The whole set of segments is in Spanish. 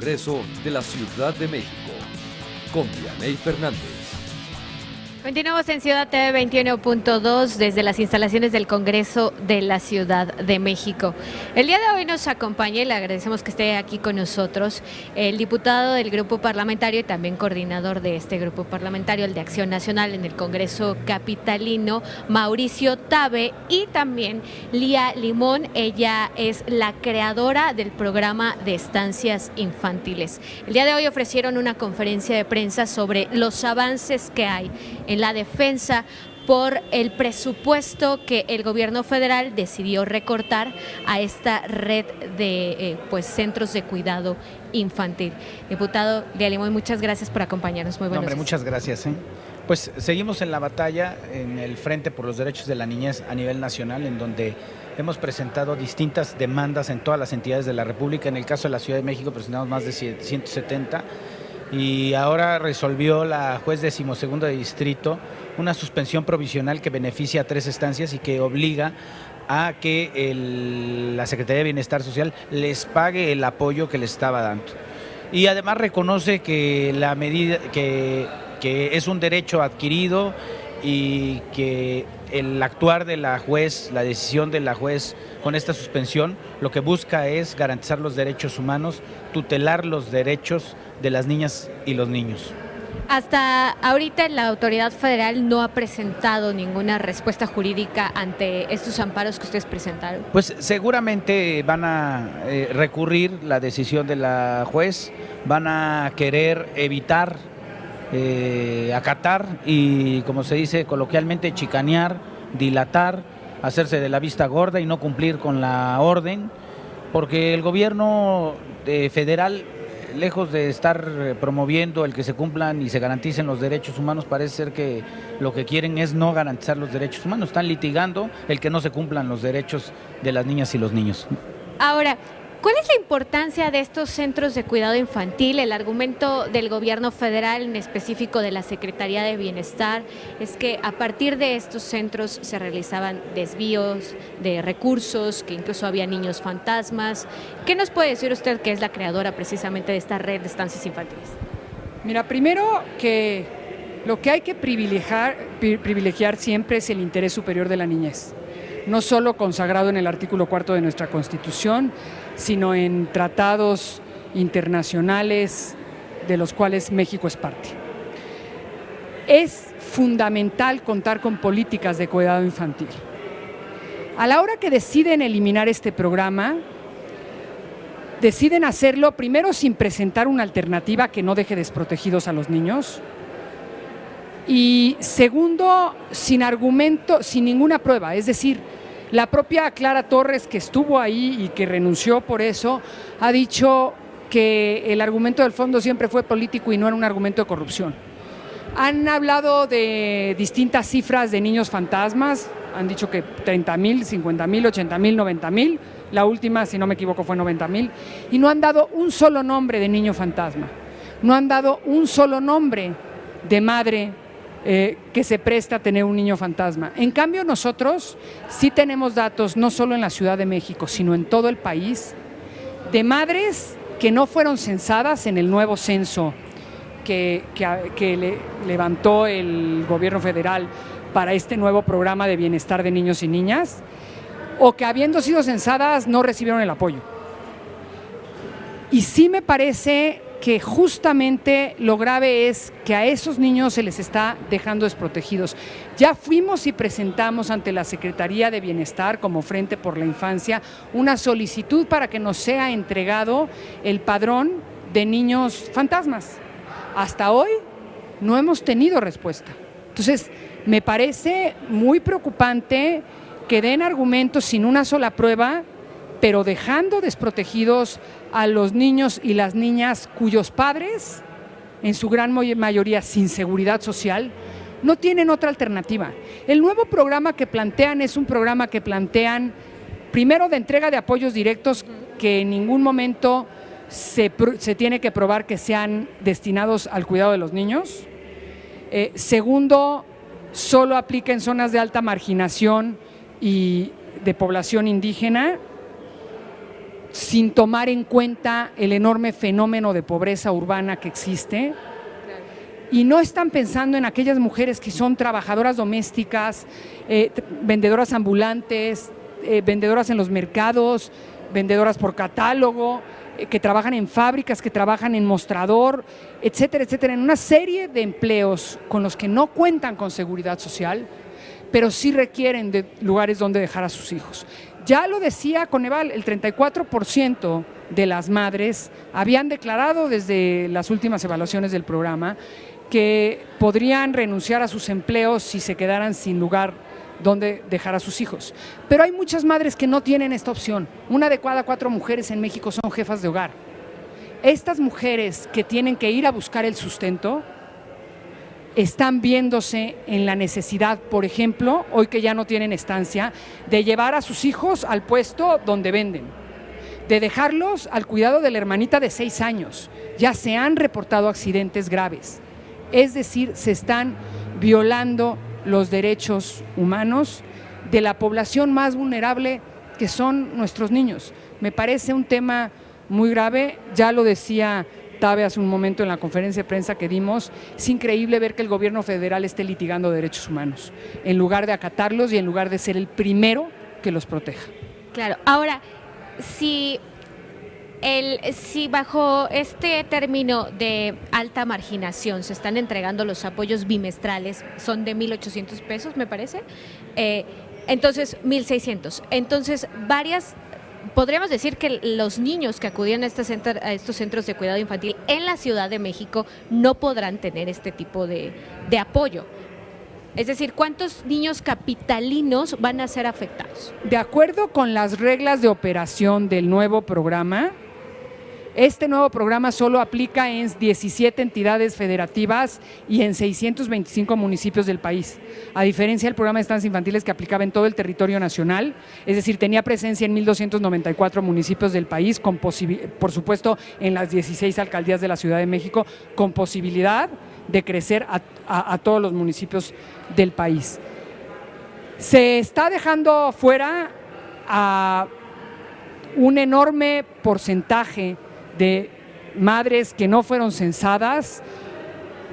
Congreso de la Ciudad de México, con Vianey Fernández. Continuamos en Ciudad TV 21.2 desde las instalaciones del Congreso de la Ciudad de México. El día de hoy nos acompaña y le agradecemos que esté aquí con nosotros el diputado del grupo parlamentario y también coordinador de este grupo parlamentario, el de Acción Nacional en el Congreso Capitalino, Mauricio Tabe, y también Lía Limón. Ella es la creadora del programa de estancias infantiles. El día de hoy ofrecieron una conferencia de prensa sobre los avances que hay en la defensa por el presupuesto que el gobierno federal decidió recortar a esta red de centros de cuidado infantil. Diputado Lía Limón, muchas gracias por acompañarnos. Muy buenos días. Muchas gracias. Pues seguimos en la batalla en el Frente por los Derechos de la Niñez a nivel nacional, en donde hemos presentado distintas demandas en todas las entidades de la República. En el caso de la Ciudad de México presentamos más de 170. Y ahora resolvió la juez 12ª de distrito una suspensión provisional que beneficia a 3 estancias y que obliga a que la Secretaría de Bienestar Social les pague el apoyo que les estaba dando. Y además reconoce que la medida que es un derecho adquirido y que el actuar de la juez, la decisión de la juez con esta suspensión, lo que busca es garantizar los derechos humanos, tutelar los derechos de las niñas y los niños. Hasta ahorita la autoridad federal no ha presentado ninguna respuesta jurídica ante estos amparos que ustedes presentaron. Pues seguramente van a recurrir la decisión de la juez, van a querer evitar, acatar y, como se dice coloquialmente, chicanear, dilatar, hacerse de la vista gorda y no cumplir con la orden, porque el gobierno federal, lejos de estar promoviendo el que se cumplan y se garanticen los derechos humanos, parece ser que lo que quieren es no garantizar los derechos humanos. Están litigando el que no se cumplan los derechos de las niñas y los niños. Ahora, ¿cuál es la importancia de estos centros de cuidado infantil? El argumento del gobierno federal, en específico de la Secretaría de Bienestar, es que a partir de estos centros se realizaban desvíos de recursos, que incluso había niños fantasmas. ¿Qué nos puede decir usted, que es la creadora precisamente de esta red de estancias infantiles? Mira, primero que lo que hay que privilegiar siempre es el interés superior de la niñez, no solo consagrado en el artículo 4 de nuestra Constitución, sino en tratados internacionales de los cuales México es parte. Es fundamental contar con políticas de cuidado infantil. A la hora que deciden eliminar este programa, deciden hacerlo primero sin presentar una alternativa que no deje desprotegidos a los niños, y segundo, sin argumento, sin ninguna prueba. Es decir, la propia Clara Torres, que estuvo ahí y que renunció por eso, ha dicho que el argumento del fondo siempre fue político y no era un argumento de corrupción. Han hablado de distintas cifras de niños fantasmas, han dicho que 30,000, 50,000, 80,000, 90,000, la última, si no me equivoco, fue 90,000, y no han dado un solo nombre de niño fantasma, no han dado un solo nombre de madre que se presta a tener un niño fantasma. En cambio, nosotros sí tenemos datos, no solo en la Ciudad de México, sino en todo el país, de madres que no fueron censadas en el nuevo censo que levantó el gobierno federal para este nuevo programa de bienestar de niños y niñas, o que habiendo sido censadas no recibieron el apoyo. Y sí me parece que justamente lo grave es que a esos niños se les está dejando desprotegidos. Ya fuimos y presentamos ante la Secretaría de Bienestar, como Frente por la Infancia, una solicitud para que nos sea entregado el padrón de niños fantasmas. Hasta hoy no hemos tenido respuesta. Entonces, me parece muy preocupante que den argumentos sin una sola prueba, pero dejando desprotegidos a los niños y las niñas cuyos padres, en su gran mayoría sin seguridad social, no tienen otra alternativa. El nuevo programa que plantean es un programa que plantean, primero, de entrega de apoyos directos, que en ningún momento se tiene que probar que sean destinados al cuidado de los niños. Segundo, solo aplica en zonas de alta marginación y de población indígena. sin tomar en cuenta el enorme fenómeno de pobreza urbana que existe. Y no están pensando en aquellas mujeres que son trabajadoras domésticas, vendedoras ambulantes, vendedoras en los mercados, vendedoras por catálogo, que trabajan en fábricas, que trabajan en mostrador, etcétera, etcétera, en una serie de empleos con los que no cuentan con seguridad social, pero sí requieren de lugares donde dejar a sus hijos. Ya lo decía Coneval, el 34% de las madres habían declarado desde las últimas evaluaciones del programa que podrían renunciar a sus empleos si se quedaran sin lugar donde dejar a sus hijos. Pero hay muchas madres que no tienen esta opción. Una de cada 4 mujeres en México son jefas de hogar. Estas mujeres que tienen que ir a buscar el sustento están viéndose en la necesidad, por ejemplo, hoy que ya no tienen estancia, de llevar a sus hijos al puesto donde venden, de dejarlos al cuidado de la hermanita de 6 años. Ya se han reportado accidentes graves. Es decir, se están violando los derechos humanos de la población más vulnerable, que son nuestros niños. Me parece un tema muy grave, ya lo decía Tabe hace un momento en la conferencia de prensa que dimos. Es increíble ver que el gobierno federal esté litigando derechos humanos, en lugar de acatarlos y en lugar de ser el primero que los proteja. Claro, ahora, si bajo este término de alta marginación se están entregando los apoyos bimestrales, son de 1,800 pesos, me parece, entonces 1,600. Entonces, podríamos decir que los niños que acudían a estos centros de cuidado infantil en la Ciudad de México no podrán tener este tipo de apoyo. Es decir, ¿cuántos niños capitalinos van a ser afectados? De acuerdo con las reglas de operación del nuevo programa, este nuevo programa solo aplica en 17 entidades federativas y en 625 municipios del país, a diferencia del programa de estancias infantiles que aplicaba en todo el territorio nacional, es decir, tenía presencia en 1,294 municipios del país, por supuesto en las 16 alcaldías de la Ciudad de México, con posibilidad de crecer a todos los municipios del país. Se está dejando fuera a un enorme porcentaje de madres que no fueron censadas.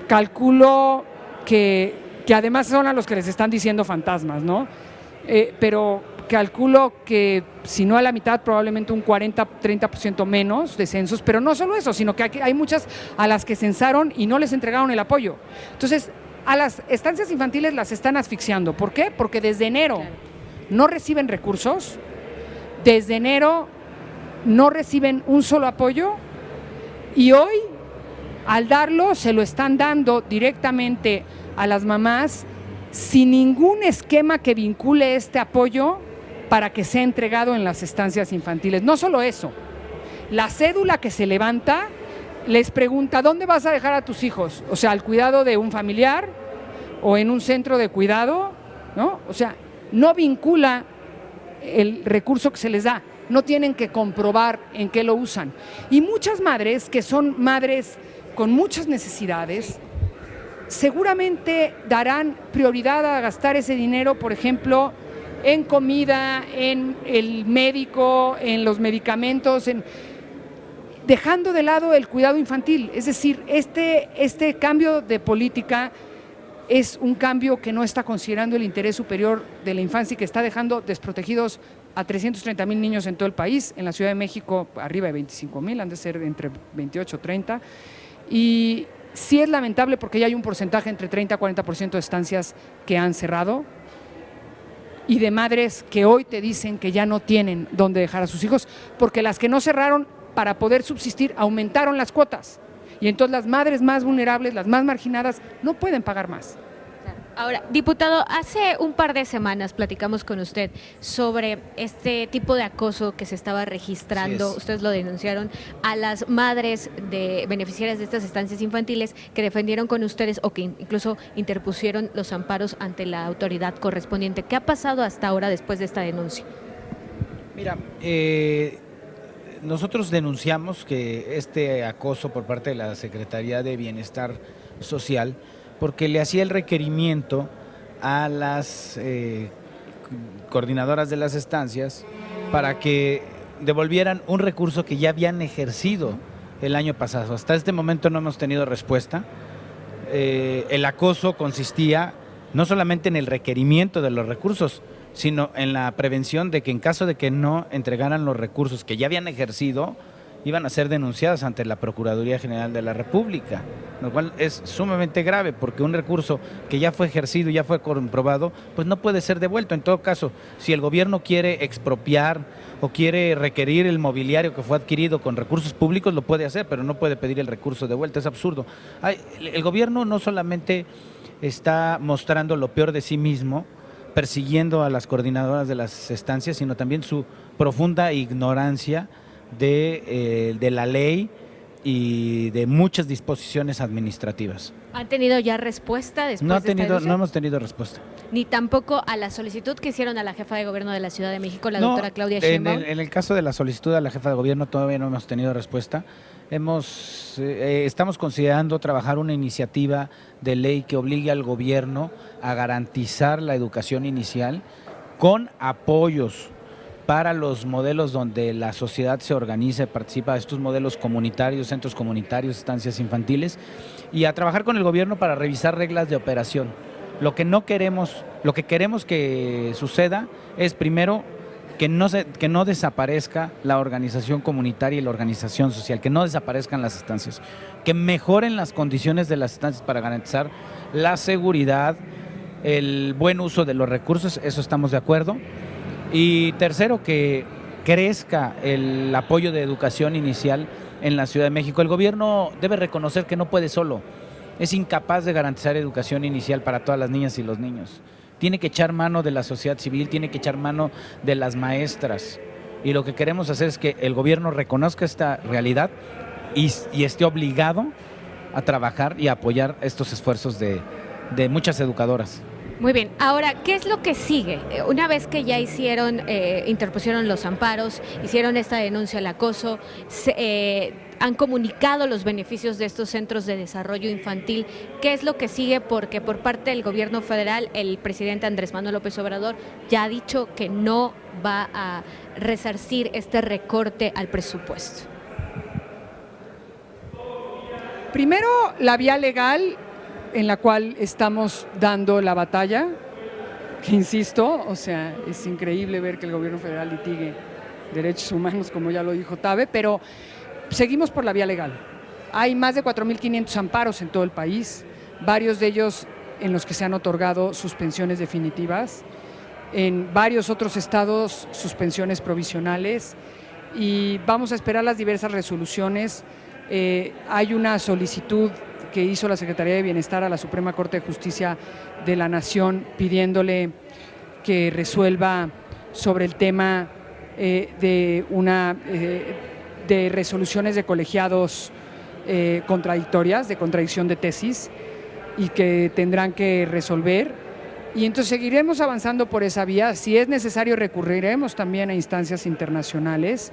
Calculo que además son a los que les están diciendo fantasmas, ¿no? Pero calculo que si no a la mitad, probablemente un 40-30% menos de censos, pero no solo eso, sino que hay muchas a las que censaron y no les entregaron el apoyo. Entonces, a las estancias infantiles las están asfixiando. ¿Por qué? Porque desde enero no reciben recursos, desde enero no reciben un solo apoyo y hoy, al darlo, se lo están dando directamente a las mamás sin ningún esquema que vincule este apoyo para que sea entregado en las estancias infantiles. No solo eso, la cédula que se levanta les pregunta: ¿dónde vas a dejar a tus hijos? O sea, al cuidado de un familiar o en un centro de cuidado, ¿no? O sea, no vincula el recurso que se les da. No tienen que comprobar en qué lo usan. Y muchas madres, que son madres con muchas necesidades, seguramente darán prioridad a gastar ese dinero, por ejemplo, en comida, en el médico, en los medicamentos, dejando de lado el cuidado infantil. Es decir, este cambio de política es un cambio que no está considerando el interés superior de la infancia y que está dejando desprotegidos a 330,000 niños en todo el país. En la Ciudad de México arriba de 25,000, han de ser entre 28 y 30. Y sí es lamentable porque ya hay un porcentaje entre 30 a 40% de estancias que han cerrado y de madres que hoy te dicen que ya no tienen dónde dejar a sus hijos porque las que no cerraron para poder subsistir aumentaron las cuotas. Y entonces las madres más vulnerables, las más marginadas, no pueden pagar más. Ahora, diputado, hace un par de semanas platicamos con usted sobre este tipo de acoso que se estaba registrando, ustedes lo denunciaron, a las madres de beneficiarias de estas estancias infantiles que defendieron con ustedes o que incluso interpusieron los amparos ante la autoridad correspondiente. ¿Qué ha pasado hasta ahora después de esta denuncia? Mira, nosotros denunciamos que este acoso por parte de la Secretaría de Bienestar Social, porque le hacía el requerimiento a las coordinadoras de las estancias para que devolvieran un recurso que ya habían ejercido el año pasado. Hasta este momento no hemos tenido respuesta. El acoso consistía no solamente en el requerimiento de los recursos, sino en la prevención de que en caso de que no entregaran los recursos que ya habían ejercido, iban a ser denunciadas ante la Procuraduría General de la República, lo cual es sumamente grave porque un recurso que ya fue ejercido, ya fue comprobado, pues no puede ser devuelto. En todo caso, si el gobierno quiere expropiar o quiere requerir el mobiliario que fue adquirido con recursos públicos, lo puede hacer, pero no puede pedir el recurso de vuelta, es absurdo. El gobierno no solamente está mostrando lo peor de sí mismo, persiguiendo a las coordinadoras de las estancias, sino también su profunda ignorancia de la ley y de muchas disposiciones administrativas. ¿Han tenido ya respuesta después No de esta denuncia? No hemos tenido respuesta. Ni tampoco a la solicitud que hicieron a la jefa de gobierno de la Ciudad de México, la doctora Claudia Sheinbaum. En el caso de la solicitud a la jefa de gobierno todavía no hemos tenido respuesta. Estamos considerando trabajar una iniciativa de ley que obligue al gobierno a garantizar la educación inicial con apoyos para los modelos donde la sociedad se organiza y participa, estos modelos comunitarios, centros comunitarios, estancias infantiles, y a trabajar con el gobierno para revisar reglas de operación. Lo que queremos que suceda es primero que no desaparezca la organización comunitaria y la organización social, que no desaparezcan las estancias, que mejoren las condiciones de las estancias para garantizar la seguridad, el buen uso de los recursos, eso estamos de acuerdo. Y tercero, que crezca el apoyo de educación inicial en la Ciudad de México. El gobierno debe reconocer que no puede solo, es incapaz de garantizar educación inicial para todas las niñas y los niños. Tiene que echar mano de la sociedad civil, tiene que echar mano de las maestras. Y lo que queremos hacer es que el gobierno reconozca esta realidad y esté obligado a trabajar y a apoyar estos esfuerzos de muchas educadoras. Muy bien, ahora, ¿qué es lo que sigue? Una vez que ya interpusieron los amparos, hicieron esta denuncia al acoso, han comunicado los beneficios de estos centros de desarrollo infantil, ¿qué es lo que sigue? Porque por parte del gobierno federal, el presidente Andrés Manuel López Obrador ya ha dicho que no va a resarcir este recorte al presupuesto. Primero, la vía legal en la cual estamos dando la batalla, que insisto, o sea, es increíble ver que el gobierno federal litigue derechos humanos, como ya lo dijo Tabe, pero seguimos por la vía legal. Hay más de 4.500 amparos en todo el país, varios de ellos en los que se han otorgado suspensiones definitivas, en varios otros estados suspensiones provisionales, y vamos a esperar las diversas resoluciones. Hay una solicitud que hizo la Secretaría de Bienestar a la Suprema Corte de Justicia de la Nación pidiéndole que resuelva sobre el tema de resoluciones de colegiados contradictorias, de contradicción de tesis, y que tendrán que resolver. Y entonces seguiremos avanzando por esa vía. Si es necesario, recurriremos también a instancias internacionales.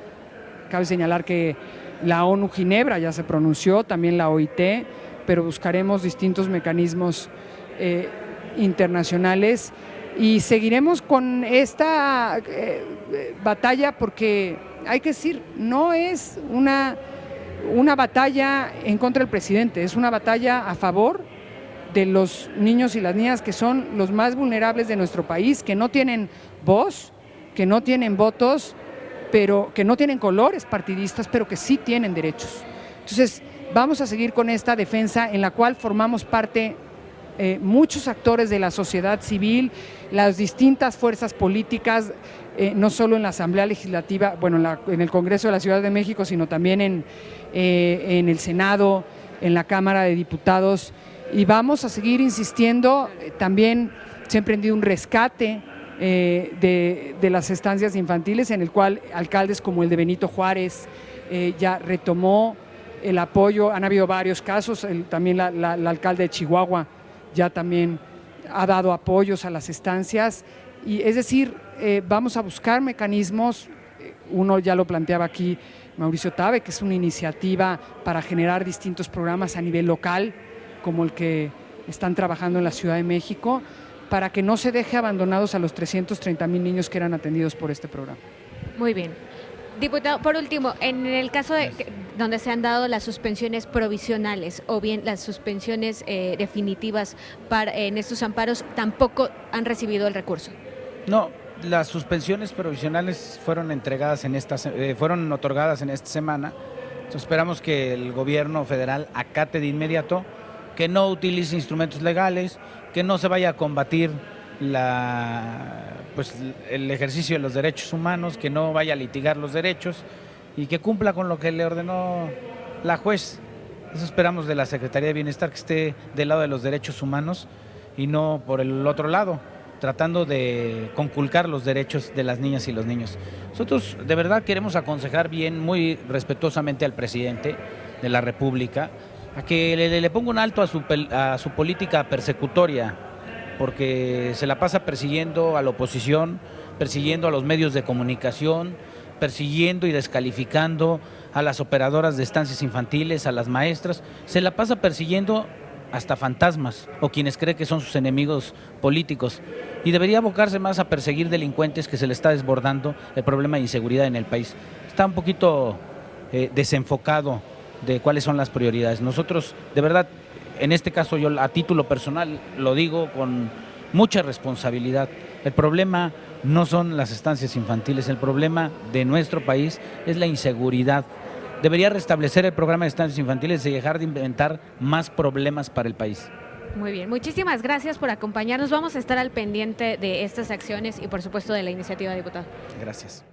Cabe señalar que la ONU Ginebra ya se pronunció, también la OIT, pero buscaremos distintos mecanismos internacionales y seguiremos con esta batalla, porque hay que decir, no es una batalla en contra del presidente, es una batalla a favor de los niños y las niñas que son los más vulnerables de nuestro país, que no tienen voz, que no tienen votos, pero que no tienen colores partidistas, pero que sí tienen derechos. Entonces, vamos a seguir con esta defensa en la cual formamos parte muchos actores de la sociedad civil, las distintas fuerzas políticas, no solo en la Asamblea Legislativa, bueno, en el Congreso de la Ciudad de México, sino también en el Senado, en la Cámara de Diputados, y vamos a seguir insistiendo. También se ha emprendido un rescate de las estancias infantiles, en el cual alcaldes como el de Benito Juárez ya retomó el apoyo. Han habido varios casos, también la alcalde de Chihuahua ya también ha dado apoyos a las estancias, y es decir, vamos a buscar mecanismos. Uno ya lo planteaba aquí Mauricio Tabe, que es una iniciativa para generar distintos programas a nivel local, como el que están trabajando en la Ciudad de México, para que no se deje abandonados a los 330,000 niños que eran atendidos por este programa. Muy bien. Diputado, por último, en el caso de donde se han dado las suspensiones provisionales o bien las suspensiones definitivas en estos amparos, tampoco han recibido el recurso. No, las suspensiones provisionales fueron fueron otorgadas en esta semana. Entonces, esperamos que el gobierno federal acate de inmediato, que no utilice instrumentos legales, que no se vaya a combatir el ejercicio de los derechos humanos, que no vaya a litigar los derechos y que cumpla con lo que le ordenó la juez. Eso esperamos de la Secretaría de Bienestar, que esté del lado de los derechos humanos y no por el otro lado, tratando de conculcar los derechos de las niñas y los niños. Nosotros de verdad queremos aconsejar bien, muy respetuosamente al presidente de la República, a que le ponga un alto a su política persecutoria, porque se la pasa persiguiendo a la oposición, persiguiendo a los medios de comunicación, persiguiendo y descalificando a las operadoras de estancias infantiles, a las maestras, se la pasa persiguiendo hasta fantasmas o quienes cree que son sus enemigos políticos, y debería abocarse más a perseguir delincuentes, que se le está desbordando el problema de inseguridad en el país. Está un poquito desenfocado de cuáles son las prioridades. Nosotros, de verdad, en este caso yo a título personal lo digo con mucha responsabilidad, el problema no son las estancias infantiles, el problema de nuestro país es la inseguridad. Debería restablecer el programa de estancias infantiles y dejar de inventar más problemas para el país. Muy bien, muchísimas gracias por acompañarnos. Vamos a estar al pendiente de estas acciones y por supuesto de la iniciativa, diputado. Gracias.